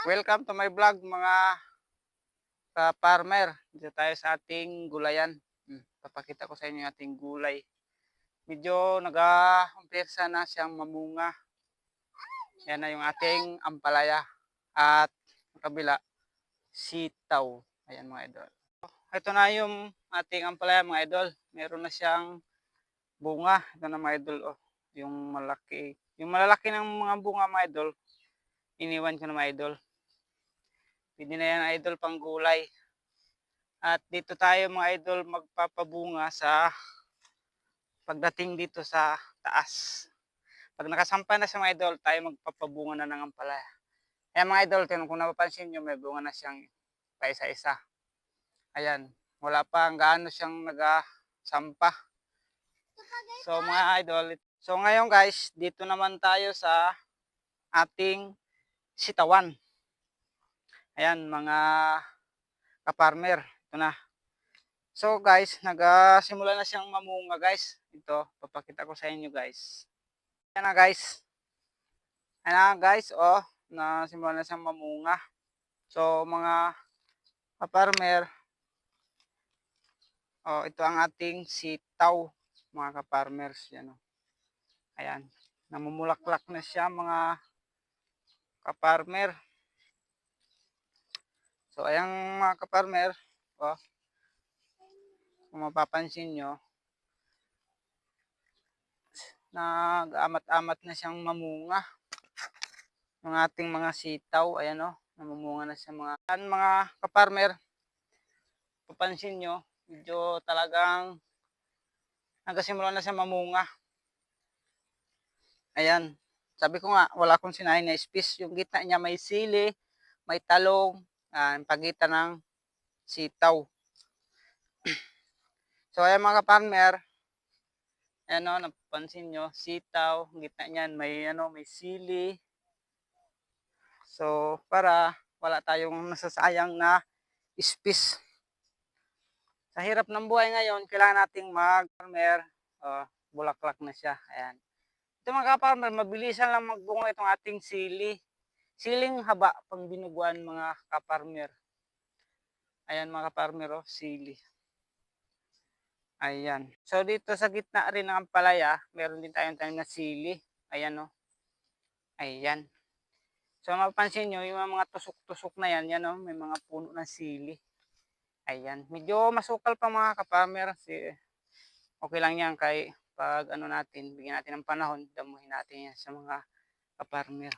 Welcome to my vlog mga ka-farmer. Dito tayo sa ating gulayan. Papakita ko sa inyo yung ating gulay. Medyo nag-umpisa na siyang mamunga. Yan na yung ating ampalaya. At kabila, sitaw. Ayan mga idol. Ito na yung ating ampalaya mga idol. Meron na siyang bunga. Ito na mga idol. Oh, yung malaki. Yung malalaki ng mga bunga mga idol, iniwan ko na mga idol. Pwede na yan idol pang gulay. At dito tayo mga idol magpapabunga sa pagdating dito sa taas. Pag nakasampa na sa mga idol, tayo magpapabunga na ng ampalaya. Ayan mga idol, kung napapansin nyo, may bunga na siyang paisa-isa. Ayan, wala pa gaano siyang nagasampa. So mga idol, so ngayon guys, dito naman tayo sa ating sitawan. Ayan mga ka-farmer, ito na. So guys, nagsimula na siyang mamunga guys. Ito, papakita ko sa inyo guys. Ayan na guys. Ayan na guys, oh, nasimula na siyang mamunga. So mga ka-farmer, oh, ito ang ating sitaw, mga ka-farmers. Yan, oh. Ayan, namumulaklak na siya mga ka-farmer. So ayan mga ka-farmer, oh, kung mapapansin nyo, nag-amat-amat na siyang mamunga ng ating mga sitaw. Ayan, oh, namumunga na siya mga ka-farmer. Papansin nyo, medyo talagang nagsimula na siya mamunga. Ayan, sabi ko nga, wala akong sinahin na space. Yung gitna niya may sili, may talong, pagitan ng sitaw. So ayan mga ka-farmer, ayan, oh, napansin nyo, sitaw, gitna niyan may may sili. So para wala tayong nasasayang na space. Sa hirap ng buhay ngayon, kailangan nating mag-farmer. Bulaklak na siya. Ayan. Ito mga ka-farmer, mabilisan lang magbunga itong ating sili. Siling haba pang binuguan mga ka-farmer. Ayan mga ka-farmer, oh, sili. Ayan. So dito sa gitna rin ng ampalaya, meron din tayong tanim na sili. Ayan, oh. Ayan. So mapapansin nyo, yung mga tusok-tusok na yan, yan, oh, may mga puno ng sili. Ayan. Medyo masukal pa mga ka-farmer. Okay lang yan kay pag natin, bigyan natin ng panahon, damuhin natin yan sa mga ka-farmer.